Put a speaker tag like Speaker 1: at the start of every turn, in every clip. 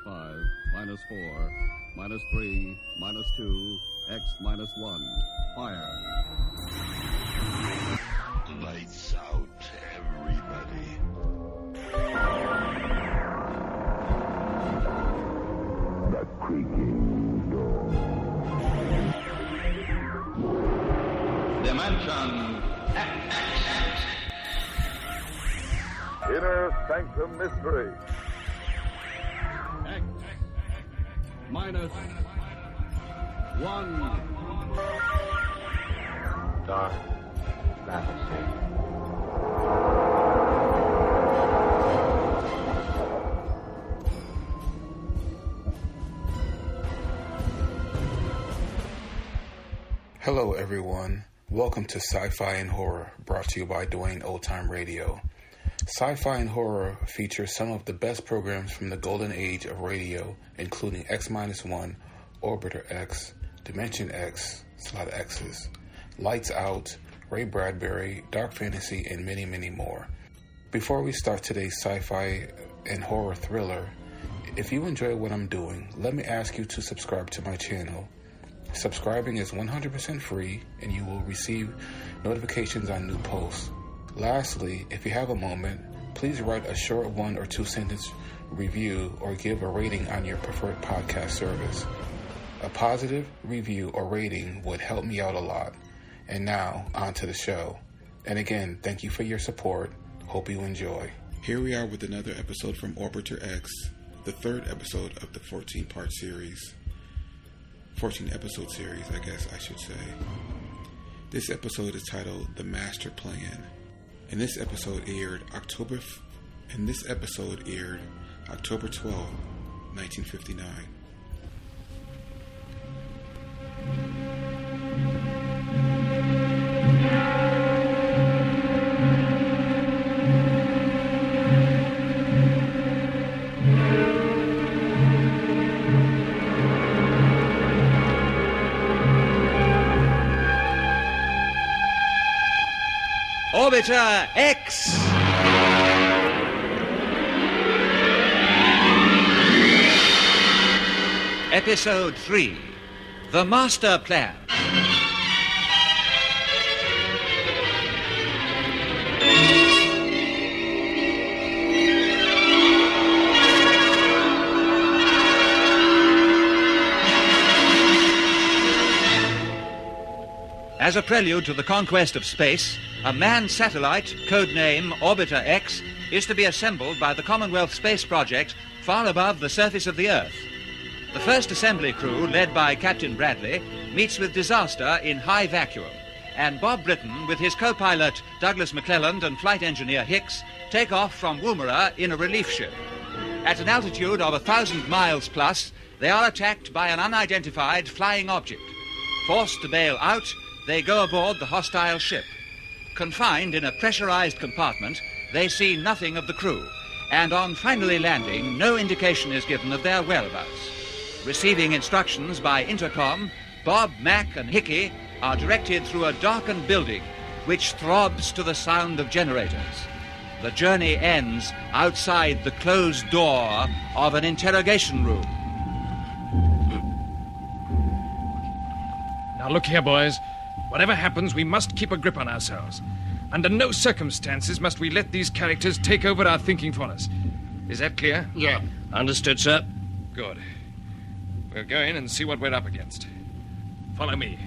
Speaker 1: 5, minus 4, minus 3, minus 2, X minus 1. Fire.
Speaker 2: Lights out, everybody. The creaking door.
Speaker 3: Dimension X.
Speaker 4: Inner Sanctum Mystery.
Speaker 1: X minus 1.
Speaker 5: Dark fantasy.
Speaker 6: Hello everyone, welcome to Sci-Fi and Horror, brought to you by Dwayne Old Time Radio. Sci-Fi and Horror features some of the best programs from the golden age of radio, including X-1, Orbiter X, Dimension X, it's a lot of X's, Lights Out, Ray Bradbury, Dark Fantasy, and many, many more. Before we start today's sci-fi and horror thriller, if you enjoy what I'm doing, let me ask you to subscribe to my channel. Subscribing is 100% free, and you will receive notifications on new posts. Lastly, if you have a moment, please write a short 1 or 2 sentence review or give a rating on your preferred podcast service. A positive review or rating would help me out a lot. And now, on to the show. And again, thank you for your support. Hope you enjoy. Here we are with another episode from Orbiter X, the third episode of the 14-part series. 14-episode series, I guess I should say. This episode is titled The Master Plan. And this episode aired October 12, 1959.
Speaker 7: Orbiter X! Episode 3, The Master Plan. As a prelude to the conquest of space, a manned satellite, codename Orbiter X, is to be assembled by the Commomwealth Space Project far above the surface of the Earth. The first assembly crew, led by Captain Bradley, meets with disaster in high vacuum, and Bob Britton, with his co-pilot Douglas McClelland and flight engineer Hicks, take off from Woomera in a relief ship. At an altitude of 1,000 miles plus, they are attacked by an unidentified flying object. Forced to bail out, they go aboard the hostile ship. Confined in a pressurized compartment, they see nothing of the crew, and on finally landing, no indication is given of their whereabouts. Receiving instructions by intercom, Bob, Mac, and Hickey are directed through a darkened building, which throbs to the sound of generators. The journey ends outside the closed door of an interrogation room.
Speaker 8: Now look here, boys. Whatever happens, we must keep a grip on ourselves. Under no circumstances must we let these characters take over our thinking for us. Is that clear?
Speaker 5: Yeah.
Speaker 8: Understood, sir. Good. We'll go in and see what we're up against. Follow me.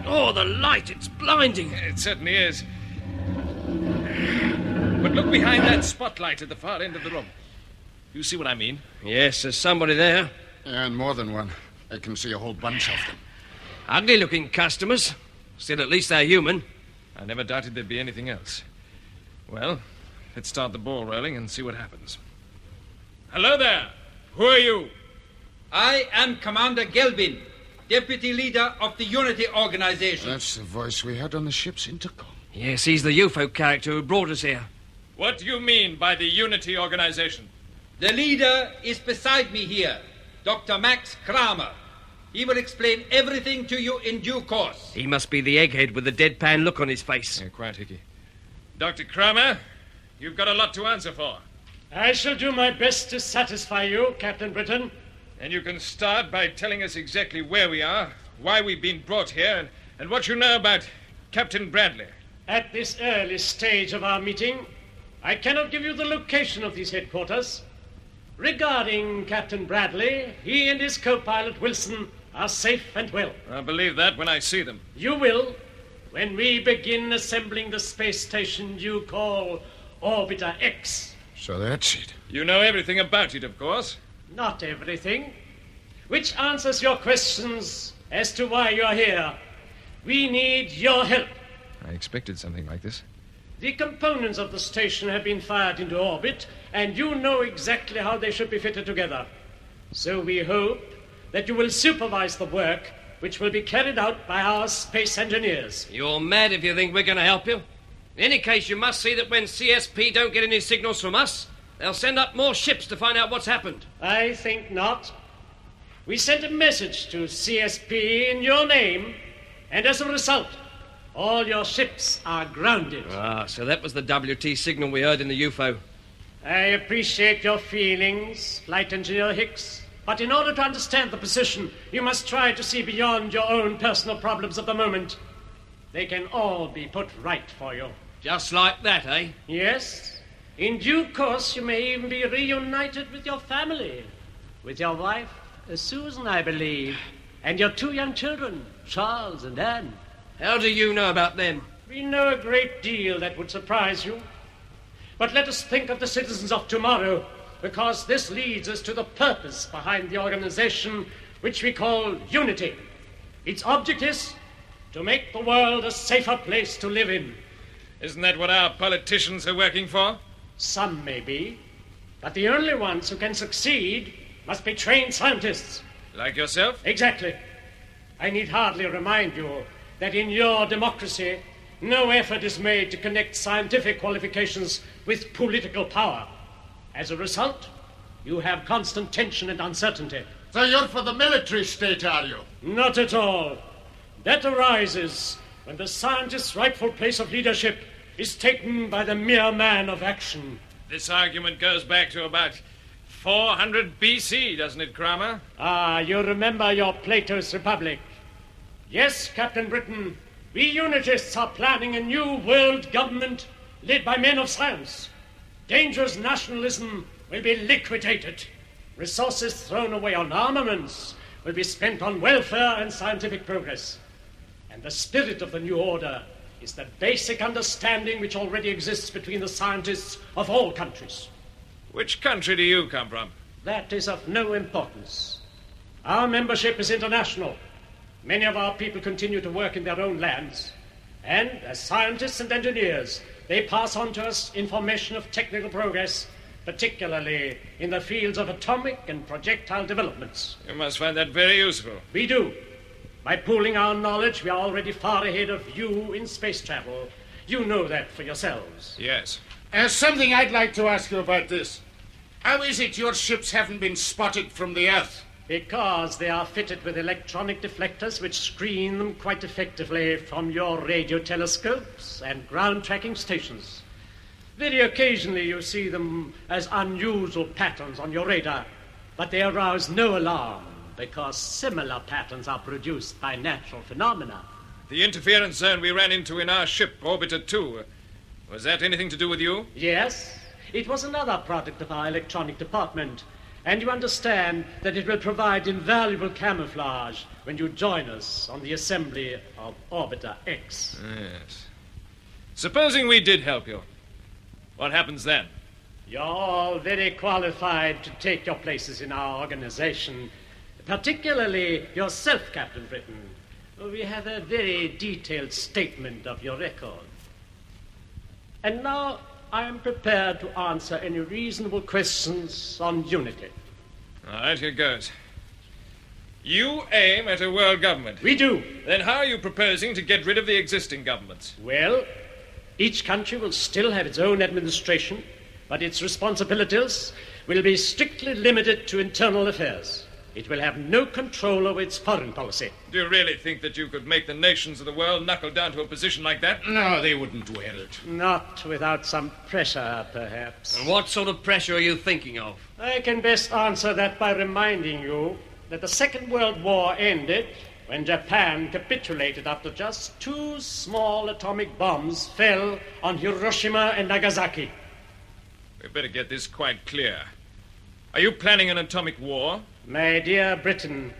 Speaker 9: Oh, the light! It's blinding!
Speaker 8: It certainly is. But look behind that spotlight at the far end of the room. You see what I mean?
Speaker 9: Yes, there's somebody there.
Speaker 5: And more than one. I can see a whole bunch of them.
Speaker 9: Ugly-looking customers. Still, at least they're human.
Speaker 8: I never doubted there'd be anything else. Well, let's start the ball rolling and see what happens. Hello there. Who are you?
Speaker 10: I am Commander Gelbin, Deputy Leader of the Unity Organization.
Speaker 5: That's the voice we had on the ship's intercom.
Speaker 9: Yes, he's the UFO character who brought us here.
Speaker 8: What do you mean by the Unity Organization?
Speaker 10: The leader is beside me here, Dr. Max Kramer. He will explain everything to you in due course.
Speaker 9: He must be the egghead with the deadpan look on his face.
Speaker 8: Yeah, quiet, Hickey. Dr. Kramer, you've got a lot to answer for.
Speaker 3: I shall do my best to satisfy you, Captain Britton.
Speaker 8: And you can start by telling us exactly where we are, why we've been brought here, and what you know about Captain Bradley.
Speaker 3: At this early stage of our meeting, I cannot give you the location of these headquarters. Regarding Captain Bradley, he and his co-pilot Wilson are safe and well.
Speaker 8: I'll believe that when I see them.
Speaker 3: You will, when we begin assembling the space station you call Orbiter X.
Speaker 8: So that's it. You know everything about it, of course.
Speaker 3: Not everything. Which answers your questions as to why you're here. We need your help.
Speaker 8: I expected something like this.
Speaker 3: The components of the station have been fired into orbit, and you know exactly how they should be fitted together. So we hope that you will supervise the work which will be carried out by our space engineers.
Speaker 9: You're mad if you think we're going to help you. In any case, you must see that when CSP don't get any signals from us, they'll send up more ships to find out what's happened.
Speaker 3: I think not. We sent a message to CSP in your name, and as a result, all your ships are grounded.
Speaker 9: Ah, so that was the WT signal we heard in the UFO.
Speaker 3: I appreciate your feelings, Flight Engineer Hicks, but in order to understand the position, you must try to see beyond your own personal problems of the moment. They can all be put right for you.
Speaker 9: Just like that, eh?
Speaker 3: Yes. In due course, you may even be reunited with your family. With your wife, Susan, I believe, and your 2 young children, Charles and Anne.
Speaker 9: How do you know about them?
Speaker 3: We know a great deal that would surprise you. But let us think of the citizens of tomorrow, because this leads us to the purpose behind the organization which we call Unity. Its object is to make the world a safer place to live in.
Speaker 8: Isn't that what our politicians are working for?
Speaker 3: Some may be, but the only ones who can succeed must be trained scientists.
Speaker 8: Like yourself?
Speaker 3: Exactly. I need hardly remind you that in your democracy, no effort is made to connect scientific qualifications with political power. As a result, you have constant tension and uncertainty.
Speaker 5: So you're for the military state, are you?
Speaker 3: Not at all. That arises when the scientist's rightful place of leadership is taken by the mere man of action.
Speaker 8: This argument goes back to about 400 BC, doesn't it, Kramer?
Speaker 3: Ah, you remember your Plato's Republic. Yes, Captain Britton, we Unitists are planning a new world government led by men of science. Dangerous nationalism will be liquidated. Resources thrown away on armaments will be spent on welfare and scientific progress. And the spirit of the new order is the basic understanding which already exists between the scientists of all countries.
Speaker 8: Which country do you come from?
Speaker 3: That is of no importance. Our membership is international. Many of our people continue to work in their own lands. And as scientists and engineers, they pass on to us information of technical progress, particularly in the fields of atomic and projectile developments.
Speaker 8: You must find that very useful.
Speaker 3: We do. By pooling our knowledge, we are already far ahead of you in space travel. You know that for yourselves.
Speaker 8: Yes.
Speaker 5: Something I'd like to ask you about this. How is it your ships haven't been spotted from the Earth?
Speaker 3: Because they are fitted with electronic deflectors which screen them quite effectively from your radio telescopes and ground tracking stations. Very occasionally you see them as unusual patterns on your radar, but they arouse no alarm because similar patterns are produced by natural phenomena.
Speaker 8: The interference zone we ran into in our ship, Orbiter 2, was that anything to do with you?
Speaker 3: Yes, it was another product of our electronic department. And you understand that it will provide invaluable camouflage when you join us on the assembly of Orbiter X.
Speaker 8: Yes. Supposing we did help you, what happens then?
Speaker 3: You're all very qualified to take your places in our organization, particularly yourself, Captain Britton. We have a very detailed statement of your record. And now I am prepared to answer any reasonable questions on Unity.
Speaker 8: All right, here goes. You aim at a world government.
Speaker 3: We do.
Speaker 8: Then how are you proposing to get rid of the existing governments?
Speaker 3: Well, each country will still have its own administration, but its responsibilities will be strictly limited to internal affairs. it will have no control over its foreign policy.
Speaker 8: Do you really think that you could make the nations of the world knuckle down to a position like that?
Speaker 5: No, they wouldn't dare it.
Speaker 3: Not without some pressure, perhaps.
Speaker 9: And what sort of pressure are you thinking of?
Speaker 3: I can best answer that by reminding you that the Second World War ended when Japan capitulated after just 2 small atomic bombs fell on Hiroshima and Nagasaki.
Speaker 8: We better get this quite clear. Are you planning an atomic war?
Speaker 3: My dear Britton,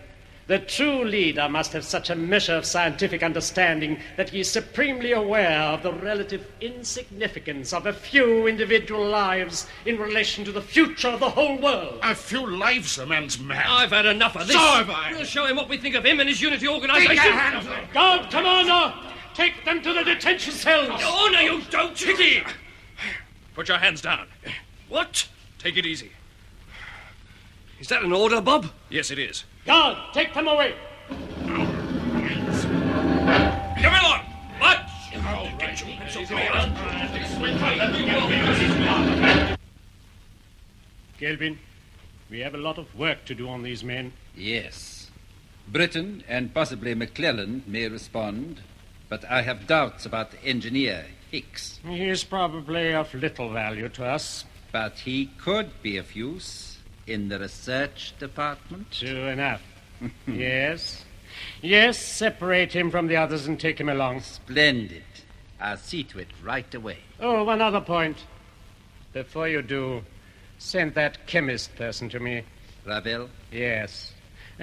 Speaker 3: the true leader must have such a measure of scientific understanding that he is supremely aware of the relative insignificance of a few individual lives in relation to the future of the whole world.
Speaker 5: A few lives, a man's mad.
Speaker 9: I've had enough of this.
Speaker 5: So have I.
Speaker 9: We'll show him what we think of him and his unity organization.
Speaker 3: Guard Commander, take them to the detention cells.
Speaker 9: Oh, no, you don't.
Speaker 8: Hickey! Put your hands down.
Speaker 9: What?
Speaker 8: Take it easy.
Speaker 9: Is that an order, Bob?
Speaker 8: Yes, it is.
Speaker 3: Guard, take them away.
Speaker 8: Come along! March!
Speaker 3: Kelvin, we have a lot of work to do on these men.
Speaker 10: Yes. Britton and possibly McClelland may respond, but I have doubts about the engineer, Hicks.
Speaker 3: He is probably of little value to us.
Speaker 10: But he could be of use in the research department.
Speaker 3: True enough. Yes. Yes, separate him from the others and take him along.
Speaker 10: Splendid. I'll see to it right away.
Speaker 3: Oh, one other point. Before you do, send that chemist person to me.
Speaker 10: Ravel?
Speaker 3: Yes.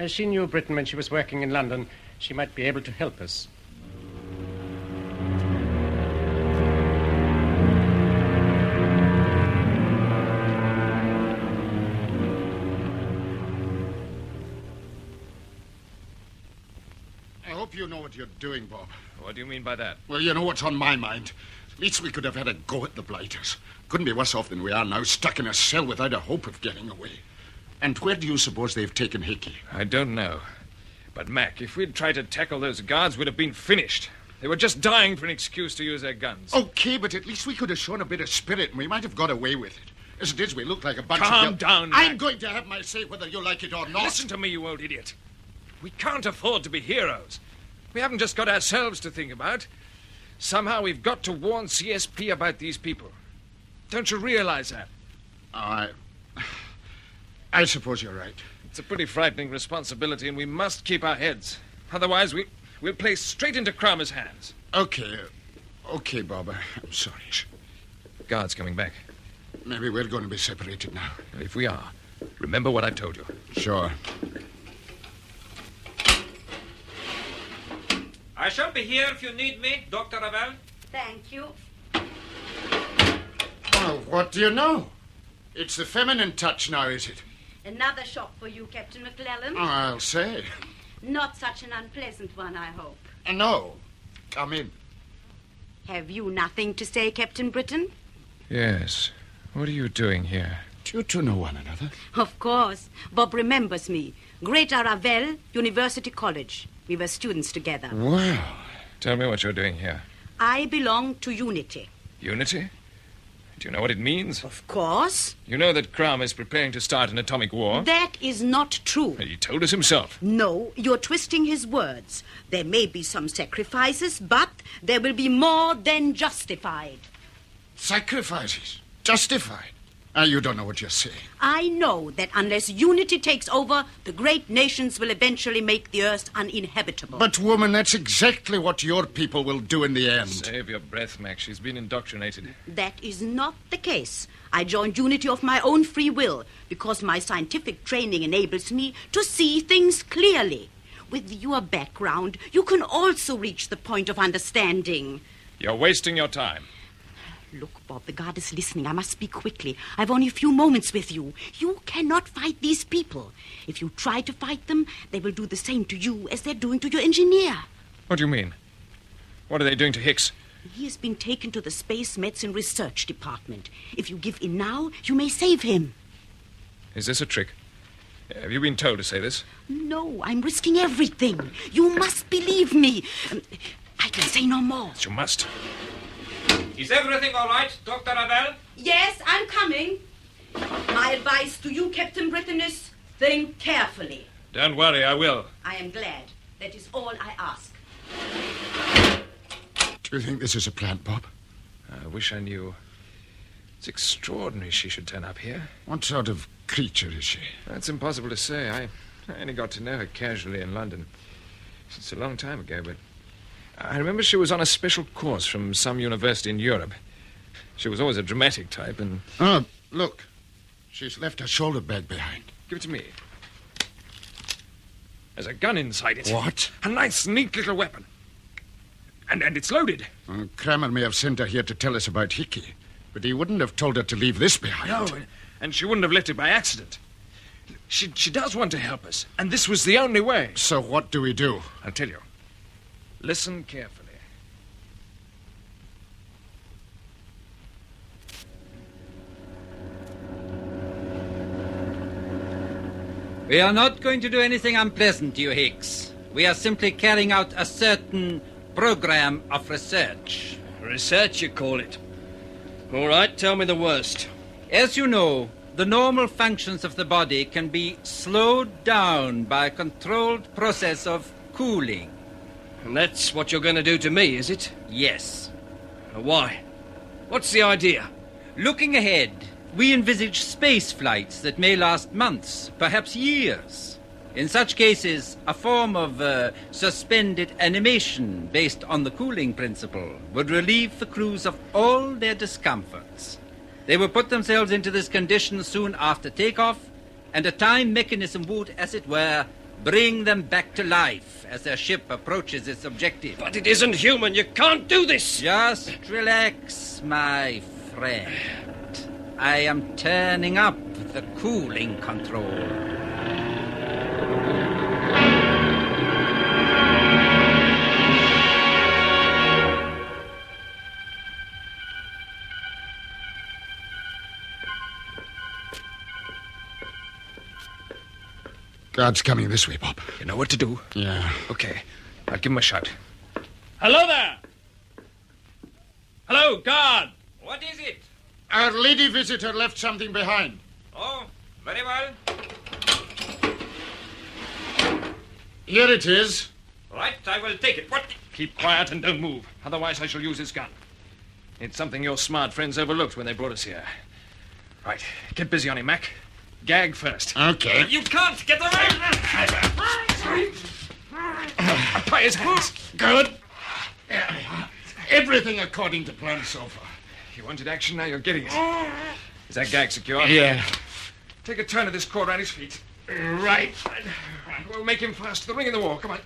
Speaker 3: She knew Britton when she was working in London. She might be able to help us.
Speaker 5: I hope you know what you're doing, Bob.
Speaker 8: What do you mean by that?
Speaker 5: Well, you know what's on my mind. At least we could have had a go at the blighters. Couldn't be worse off than we are now, stuck in a cell without a hope of getting away. And where do you suppose they've taken Hickey?
Speaker 8: I don't know. But, Mac, if we'd tried to tackle those guards, we'd have been finished. They were just dying for an excuse to use their guns.
Speaker 5: Okay, but at least we could have shown a bit of spirit and we might have got away with it. As it is, we look like a bunch of...
Speaker 8: Calm down, Mac.
Speaker 5: I'm going to have my say whether you like it or not.
Speaker 8: Listen to me, you old idiot. We can't afford to be heroes. We haven't just got ourselves to think about. Somehow we've got to warn CSP about these people. Don't you realize that?
Speaker 5: I suppose you're right.
Speaker 8: It's a pretty frightening responsibility, and we must keep our heads. Otherwise, we'll play straight into Kramer's hands.
Speaker 5: Okay, Bob. I'm sorry.
Speaker 8: Guard's coming back.
Speaker 5: Maybe we're going to be separated now.
Speaker 8: If we are, remember what I told you.
Speaker 5: Sure.
Speaker 10: I shall be here if you need me, Dr. Ravel.
Speaker 11: Thank you.
Speaker 5: Well, what do you know? It's the feminine touch now, is it?
Speaker 11: Another shock for you, Captain McClelland.
Speaker 5: I'll say.
Speaker 11: Not such an unpleasant one, I hope.
Speaker 5: No. Come in.
Speaker 11: Have you nothing to say, Captain Britton?
Speaker 8: Yes. What are you doing here?
Speaker 5: Do you two know one another?
Speaker 11: Of course. Bob remembers me. Greta Ravel, University College. We were students together.
Speaker 5: Wow.
Speaker 8: Tell me what you're doing here.
Speaker 11: I belong to Unity.
Speaker 8: Unity? Do you know what it means?
Speaker 11: Of course.
Speaker 8: You know that Camm is preparing to start an atomic war?
Speaker 11: That is not true.
Speaker 8: He told us himself.
Speaker 11: No, you're twisting his words. There may be some sacrifices, but there will be more than justified.
Speaker 5: Sacrifices? Justified? You don't know what you're saying.
Speaker 11: I know that unless unity takes over, the great nations will eventually make the earth uninhabitable.
Speaker 5: But, woman, that's exactly what your people will do in the end.
Speaker 8: Save your breath, Max. She's been indoctrinated.
Speaker 11: That is not the case. I joined Unity of my own free will because my scientific training enables me to see things clearly. With your background, you can also reach the point of understanding.
Speaker 8: You're wasting your time.
Speaker 11: Look, Bob, the guard is listening. I must speak quickly. I've only a few moments with you. You cannot fight these people. If you try to fight them, they will do the same to you as they're doing to your engineer.
Speaker 8: What do you mean? What are they doing to Hicks?
Speaker 11: He has been taken to the Space Medicine Research Department. If you give in now, you may save him.
Speaker 8: Is this a trick? Have you been told to say this?
Speaker 11: No, I'm risking everything. You must believe me. I can say no more.
Speaker 8: You must.
Speaker 10: Is everything all right, Dr. Ravel?
Speaker 11: Yes, I'm coming. My advice to you, Captain Britton, is think carefully.
Speaker 8: Don't worry, I will.
Speaker 11: I am glad. That is all I ask.
Speaker 5: Do you think this is a plant, Bob?
Speaker 8: I wish I knew. It's extraordinary she should turn up here.
Speaker 5: What sort of creature is she?
Speaker 8: That's impossible to say. I only got to know her casually in London. It's a long time ago, but I remember she was on a special course from some university in Europe. She was always a dramatic type, and...
Speaker 5: Oh, look. She's left her shoulder bag behind.
Speaker 8: Give it to me. There's a gun inside it.
Speaker 5: What?
Speaker 8: A nice, neat little weapon. And it's loaded.
Speaker 5: Kramer may have sent her here to tell us about Hickey, but he wouldn't have told her to leave this behind.
Speaker 8: No, and she wouldn't have left it by accident. She does want to help us, and this was the only way.
Speaker 5: So what do we do?
Speaker 8: I'll tell you. Listen carefully.
Speaker 10: We are not going to do anything unpleasant to you, Hicks. We are simply carrying out a certain program of research.
Speaker 9: Research, you call it? All right, tell me the worst.
Speaker 10: As you know, the normal functions of the body can be slowed down by a controlled process of cooling.
Speaker 9: And that's what you're going to do to me, is it?
Speaker 10: Yes.
Speaker 9: Why? What's the idea?
Speaker 10: Looking ahead, we envisage space flights that may last months, perhaps years. In such cases, a form of suspended animation based on the cooling principle would relieve the crews of all their discomforts. They would put themselves into this condition soon after takeoff, and a time mechanism would, as it were, bring them back to life as their ship approaches its objective.
Speaker 9: But it isn't human. You can't do this.
Speaker 10: Just relax, my friend. I am turning up the cooling control.
Speaker 5: Guard's coming this way, Bob.
Speaker 8: You know what to do?
Speaker 5: Yeah.
Speaker 8: Okay, I'll give him a shout.
Speaker 3: Hello there! Hello, guard!
Speaker 10: What is it?
Speaker 5: Our lady visitor left something behind.
Speaker 10: Oh, very well.
Speaker 5: Here it is.
Speaker 10: Right, I will take it. What?
Speaker 8: Keep quiet and don't move. Otherwise, I shall use this gun. It's something your smart friends overlooked when they brought us here. Right, get busy on him, Mac. Gag first.
Speaker 5: Okay.
Speaker 10: You can't get away!
Speaker 8: Tie his hands.
Speaker 5: Good. Everything according to plan so far.
Speaker 8: You wanted action, now you're getting it. Is that gag secure?
Speaker 5: Yeah.
Speaker 8: Take a turn of this cord around his feet.
Speaker 5: Right.
Speaker 8: We'll make him fast to the ring in the wall. Come on.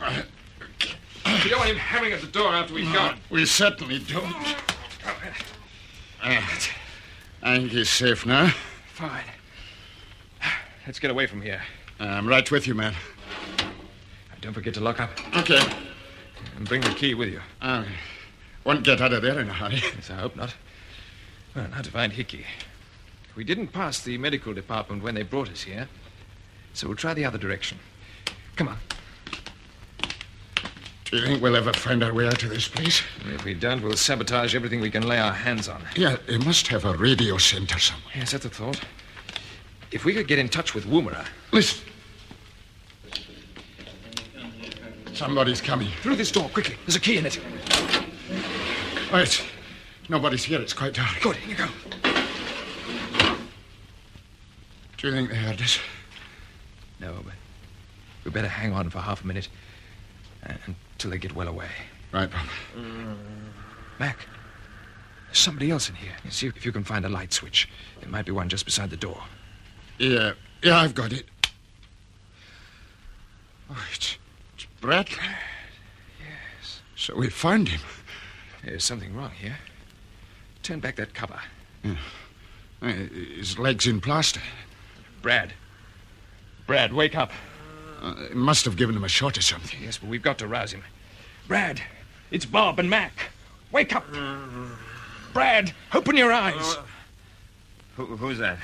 Speaker 8: We don't want him hammering at the door after we've gone.
Speaker 5: We certainly don't. I think he's safe now.
Speaker 8: Fine. Let's get away from here.
Speaker 5: I'm right with you, man.
Speaker 8: Don't forget to lock up.
Speaker 5: Okay.
Speaker 8: And bring the key with you.
Speaker 5: Won't get out of there in a hurry.
Speaker 8: Yes, I hope not. Well, now to find Hickey. We didn't pass the medical department when they brought us here, so we'll try the other direction. Come on.
Speaker 5: Do you think we'll ever find our way out of this place?
Speaker 8: If we don't, we'll sabotage everything we can lay our hands on.
Speaker 5: Yeah, they must have a radio center somewhere.
Speaker 8: Yes, that's a thought. If we could get in touch with Woomera...
Speaker 5: Listen. Somebody's coming.
Speaker 8: Through this door, quickly. There's a key in it.
Speaker 5: Right. Nobody's here. It's quite dark.
Speaker 8: Good. Here you go.
Speaker 5: Do you think they heard us?
Speaker 8: No, but we better hang on for half a minute until they get well away.
Speaker 5: Right, Bob.
Speaker 8: Mac, there's somebody else in here. See if you can find a light switch. There might be one just beside the door.
Speaker 5: Yeah, I've got it. Oh, it's Bradley.
Speaker 8: Yes.
Speaker 5: So we found him.
Speaker 8: There's something wrong here. Turn back that cover.
Speaker 5: Yeah. His leg's in plaster.
Speaker 8: Brad, wake up.
Speaker 5: It must have given him a shot or something.
Speaker 8: Yes, but we've got to rouse him. Brad, it's Bob and Mac. Wake up. Brad, open your eyes.
Speaker 12: Who's that?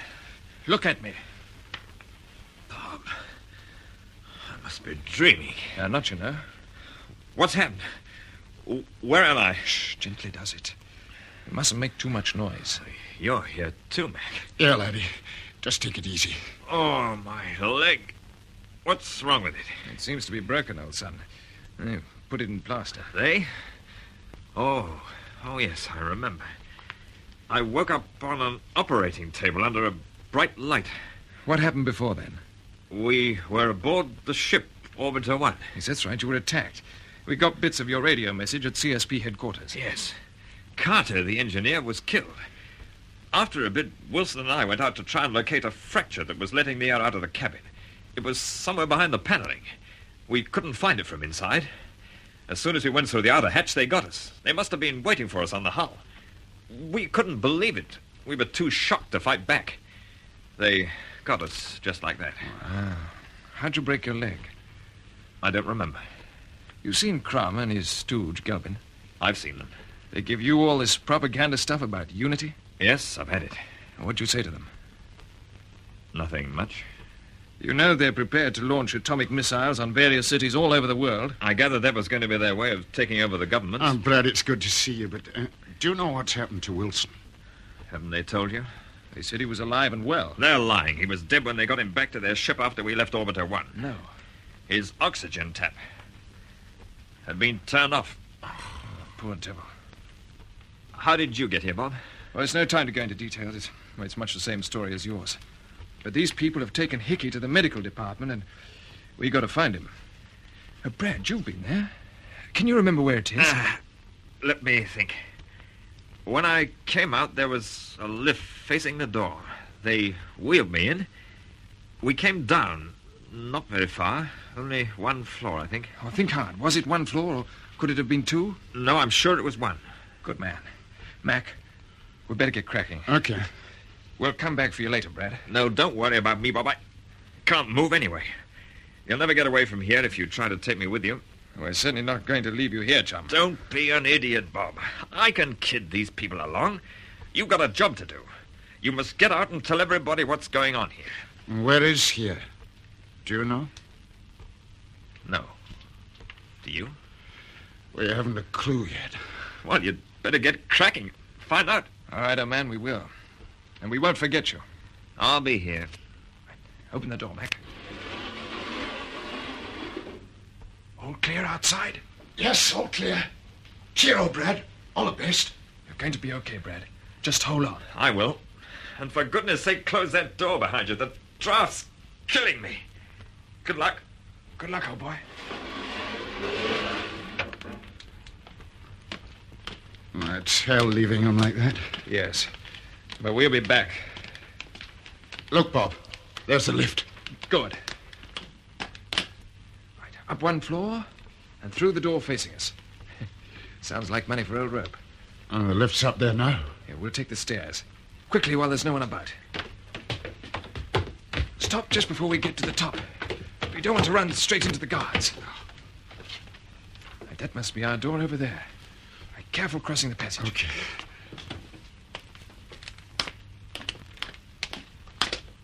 Speaker 8: Look at me.
Speaker 12: Bob. I must be dreaming.
Speaker 8: Not, you know.
Speaker 12: What's happened? Where am I?
Speaker 8: Shh, gently does it. You mustn't make too much noise.
Speaker 12: You're here too, Mac.
Speaker 5: Yeah, laddie. Just take it easy.
Speaker 12: Oh, my leg. What's wrong with it?
Speaker 8: It seems to be broken, old son. They've put it in plaster.
Speaker 12: They? Oh, yes, I remember. I woke up on an operating table under a bright light.
Speaker 8: What happened before then?
Speaker 12: We were aboard the ship, Orbiter 1.
Speaker 8: Yes, that's right. You were attacked. We got bits of your radio message at CSP headquarters.
Speaker 12: Yes. Carter, the engineer, was killed. After a bit, Wilson and I went out to try and locate a fracture that was letting the air out of the cabin. It was somewhere behind the paneling. We couldn't find it from inside. As soon as we went through the outer hatch, they got us. They must have been waiting for us on the hull. We couldn't believe it. We were too shocked to fight back. They got us just like that.
Speaker 8: Wow. How'd you break your leg?
Speaker 12: I don't remember.
Speaker 8: You've seen Crum and his stooge, Gelpin.
Speaker 12: I've seen them.
Speaker 8: They give you all this propaganda stuff about unity?
Speaker 12: Yes, I've had it.
Speaker 8: What'd you say to them?
Speaker 12: Nothing much.
Speaker 8: You know they're prepared to launch atomic missiles on various cities all over the world.
Speaker 12: I gathered that was going to be their way of taking over the government.
Speaker 5: Brad, it's good to see you, but do you know what's happened to Wilson?
Speaker 12: Haven't they told you?
Speaker 8: They said he was alive and well.
Speaker 12: They're lying. He was dead when they got him back to their ship after we left Orbiter 1.
Speaker 8: No.
Speaker 12: His oxygen tap had been turned off.
Speaker 8: Oh, poor devil.
Speaker 12: How did you get here, Bob?
Speaker 8: Well, it's no time to go into details. It's much the same story as yours. But these people have taken Hickey to the medical department, and we got to find him. Brad, you've been there. Can you remember where it is?
Speaker 12: Let me think. When I came out, there was a lift facing the door. They wheeled me in. We came down. Not very far. Only one floor, I think.
Speaker 8: Oh, think hard. Was it one floor, or could it have been two?
Speaker 12: No, I'm sure it was one.
Speaker 8: Good man. Mac, we'd better get cracking.
Speaker 5: Okay.
Speaker 8: We'll come back for you later, Brad.
Speaker 12: No, don't worry about me, Bob. I can't move anyway. You'll never get away from here if you try to take me with you.
Speaker 8: We're certainly not going to leave you here, chum.
Speaker 12: Don't be an idiot, Bob. I can kid these people along. You've got a job to do. You must get out and tell everybody what's going on here.
Speaker 5: Where is here? Do you know?
Speaker 12: No. Do you?
Speaker 5: We haven't a clue yet.
Speaker 12: Well, you'd better get cracking. Find out.
Speaker 8: All right, old man, we will. And we won't forget you.
Speaker 12: I'll be here.
Speaker 8: Open the door, Mac. All clear outside?
Speaker 5: Yes, all clear. Cheero, Brad. All the best.
Speaker 8: You're going to be okay, Brad. Just hold on.
Speaker 12: I will. And for goodness sake, close that door behind you. The draft's killing me. Good luck.
Speaker 8: Good luck, old boy.
Speaker 5: It's hell leaving him like that.
Speaker 8: Yes. But we'll be back.
Speaker 5: Look, Bob. There's the lift.
Speaker 8: Good. Right, up one floor and through the door facing us. Sounds like money for old rope.
Speaker 5: Oh, the lift's up there now.
Speaker 8: Yeah, we'll take the stairs. Quickly while there's no one about. Stop just before we get to the top. We don't want to run straight into the guards. Right, that must be our door over there. Right, careful crossing the passage.
Speaker 5: Okay.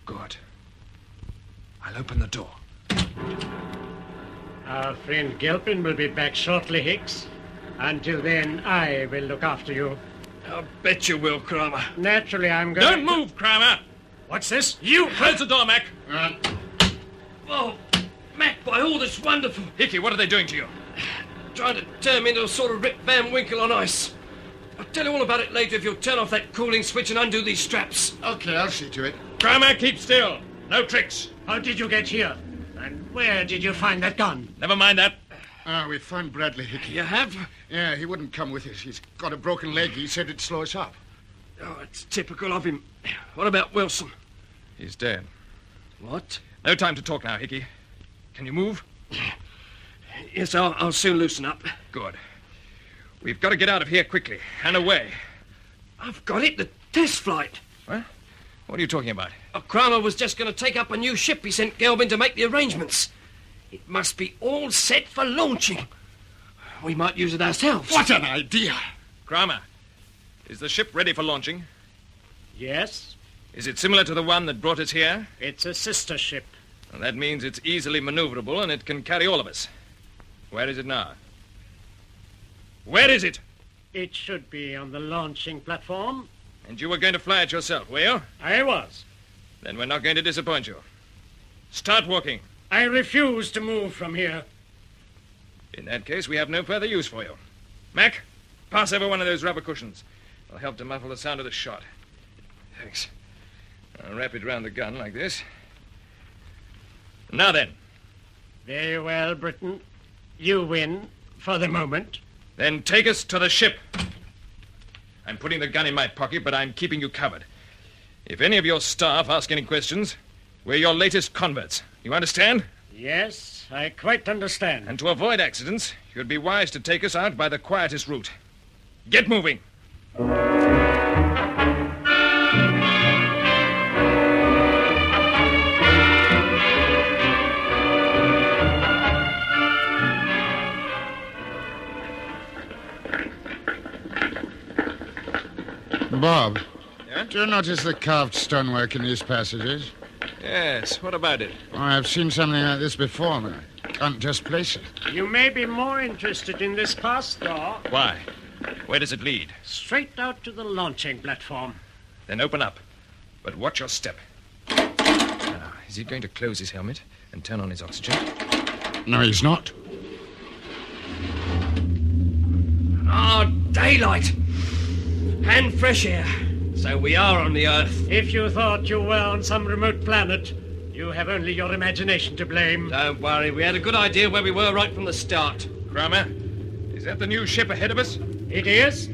Speaker 8: Good. I'll open the door.
Speaker 3: Our friend Gelpin will be back shortly, Hicks. Until then, I will look after you.
Speaker 9: I'll bet you will, Kramer.
Speaker 3: Naturally, I'm going
Speaker 9: Don't move, Kramer!
Speaker 3: What's this?
Speaker 9: You close the door, Mac. Oh, Mac, by all that's wonderful.
Speaker 8: Hickey, what are they doing to you?
Speaker 9: Trying to turn me into a sort of Rip Van Winkle on ice. I'll tell you all about it later if you'll turn off that cooling switch and undo these straps.
Speaker 5: Okay, I'll see to it.
Speaker 9: Kramer, keep still. No tricks.
Speaker 3: How did you get here? And where did you find that gun?
Speaker 9: Never mind that.
Speaker 5: We found Bradley Hickey.
Speaker 9: You have?
Speaker 5: Yeah, he wouldn't come with us. He's got a broken leg. He said it'd slow us up.
Speaker 9: Oh, it's typical of him. What about Wilson?
Speaker 8: He's dead.
Speaker 9: What?
Speaker 8: No time to talk now, Hickey. Can you move?
Speaker 9: Yes, I'll soon loosen up.
Speaker 8: Good. We've got to get out of here quickly and away.
Speaker 9: I've got it, the test flight.
Speaker 8: What? What are you talking about?
Speaker 9: Kramer was just going to take up a new ship he sent Gelbin to make the arrangements. It must be all set for launching. We might use it ourselves.
Speaker 5: What an idea!
Speaker 8: Kramer, is the ship ready for launching?
Speaker 3: Yes,
Speaker 8: Is it similar to the one that brought us here?
Speaker 3: it's a sister ship.
Speaker 8: Well, that means it's easily maneuverable and it can carry all of us. Where is it now? Where is it?
Speaker 3: It should be on the launching platform.
Speaker 8: And you were going to fly it yourself, were you?
Speaker 3: I was.
Speaker 8: Then we're not going to disappoint you. Start walking.
Speaker 3: I refuse to move from here.
Speaker 8: In that case, we have no further use for you. Mac, pass over one of those rubber cushions. It'll help to muffle the sound of the shot. Thanks. I'll wrap it round the gun like this. Now then.
Speaker 3: Very well, Britton. You win, for the moment.
Speaker 8: Then take us to the ship. I'm putting the gun in my pocket, but I'm keeping you covered. If any of your staff ask any questions, we're your latest converts. You understand?
Speaker 3: Yes, I quite understand.
Speaker 8: And to avoid accidents, you'd be wise to take us out by the quietest route. Get moving.
Speaker 5: Bob,
Speaker 8: Yeah?
Speaker 5: do you notice the carved stonework in these passages?
Speaker 8: Yes, what about it?
Speaker 5: Oh, I've seen something like this before, but I can't just place it.
Speaker 3: You may be more interested in this pass door.
Speaker 8: Why? Where does it lead?
Speaker 3: Straight out to the launching platform.
Speaker 8: Then open up. But watch your step. Now, is he going to close his helmet and turn on his oxygen?
Speaker 5: No, he's not.
Speaker 9: Ah, daylight. And fresh air. So we are on the Earth.
Speaker 3: If you thought you were on some remote planet, you have only your imagination to blame.
Speaker 9: Don't worry, we had a good idea where we were right from the start.
Speaker 8: Kramer, is that the new ship ahead of us?
Speaker 3: It is?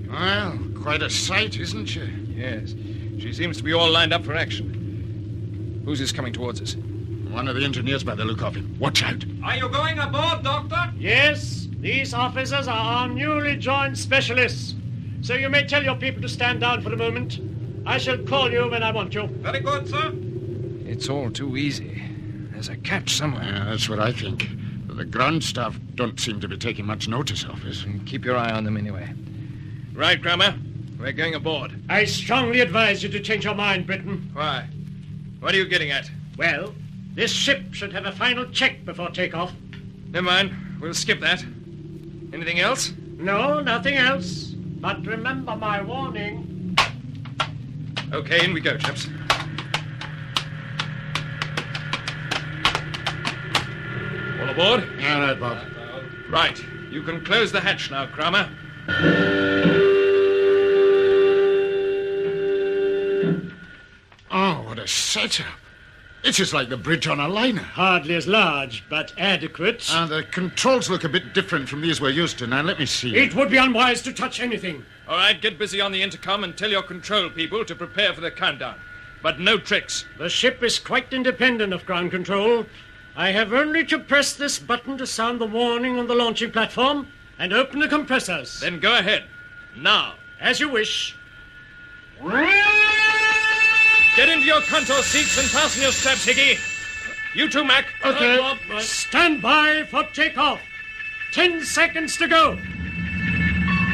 Speaker 5: Well, quite a sight, isn't she?
Speaker 8: Yes. She seems to be all lined up for action. Who's this coming towards us?
Speaker 5: One of the engineers by the look of him. Watch out.
Speaker 9: Are you going aboard, Doctor?
Speaker 3: Yes, these officers are our newly joined specialists. So you may tell your people to stand down for a moment. I shall call you when I want you.
Speaker 9: Very good, sir.
Speaker 8: It's all too easy. There's a catch somewhere.
Speaker 5: Yeah, that's what I think. The ground staff don't seem to be taking much notice of us.
Speaker 8: Keep your eye on them anyway. Right, Kramer. We're going aboard.
Speaker 3: I strongly advise you to change your mind, Britton.
Speaker 8: Why? What are you getting at?
Speaker 3: Well, this ship should have a final check before takeoff.
Speaker 8: Never mind. We'll skip that. Anything else?
Speaker 3: No, nothing else. But remember my warning.
Speaker 8: Okay, in we go, chaps. All aboard?
Speaker 5: All right, Bob.
Speaker 8: Right. You can close the hatch now, Kramer.
Speaker 5: Oh, what a setup. It is like the bridge on a liner.
Speaker 3: Hardly as large, but adequate.
Speaker 5: And the controls look a bit different from these we're used to. Now, let me see.
Speaker 3: It would be unwise to touch anything.
Speaker 8: All right, get busy on the intercom and tell your control people to prepare for the countdown. But no tricks.
Speaker 3: The ship is quite independent of ground control. I have only to press this button to sound the warning on the launching platform and open the compressors.
Speaker 8: Then go ahead. Now.
Speaker 3: As you wish.
Speaker 8: Get into your contour seats and fasten your straps, Higgy. You too, Mac.
Speaker 3: Okay. Stand by for takeoff. 10 seconds to go.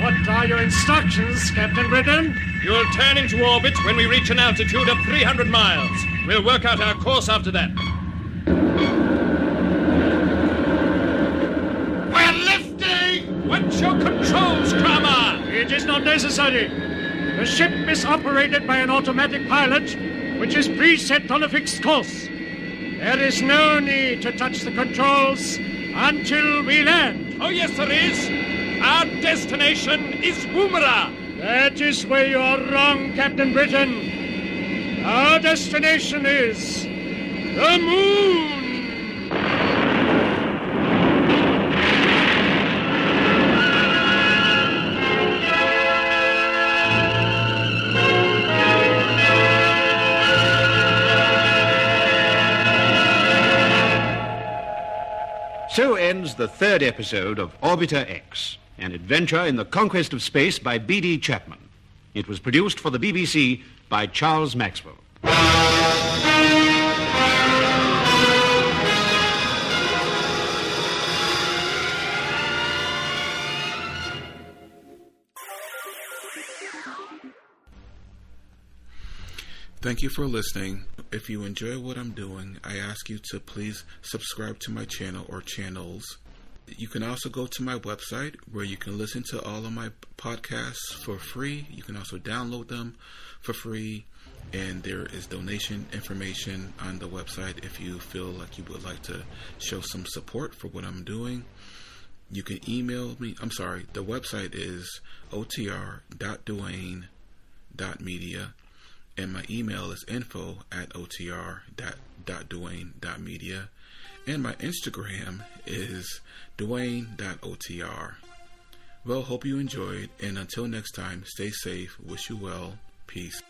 Speaker 3: What are your instructions, Captain Britton?
Speaker 8: You'll turn into orbit when we reach an altitude of 300 miles. We'll work out our course after that.
Speaker 5: We're lifting!
Speaker 8: What's your controls, Kramer?
Speaker 3: It is not necessary. The ship is operated by an automatic pilot, which is preset on a fixed course. There is no need to touch the controls until we land.
Speaker 8: Oh, yes, there is. Our destination is Woomera.
Speaker 3: That is where you are wrong, Captain Britton. Our destination is the moon.
Speaker 13: So ends the third episode of Orbiter X, an adventure in the conquest of space by B.D. Chapman. It was produced for the BBC by Charles Maxwell.
Speaker 6: Thank you for listening. If you enjoy what I'm doing, I ask you to please subscribe to my channel or channels. You can also go to my website where you can listen to all of my podcasts for free. You can also download them for free. And there is donation information on the website if you feel like you would like to show some support for what I'm doing. You can email me. I'm sorry, the website is otr.duane.media, and my email is info@otr.duane.media, and my Instagram is duane.otr. Well, hope you enjoyed, and until next time, stay safe, wish you well, peace.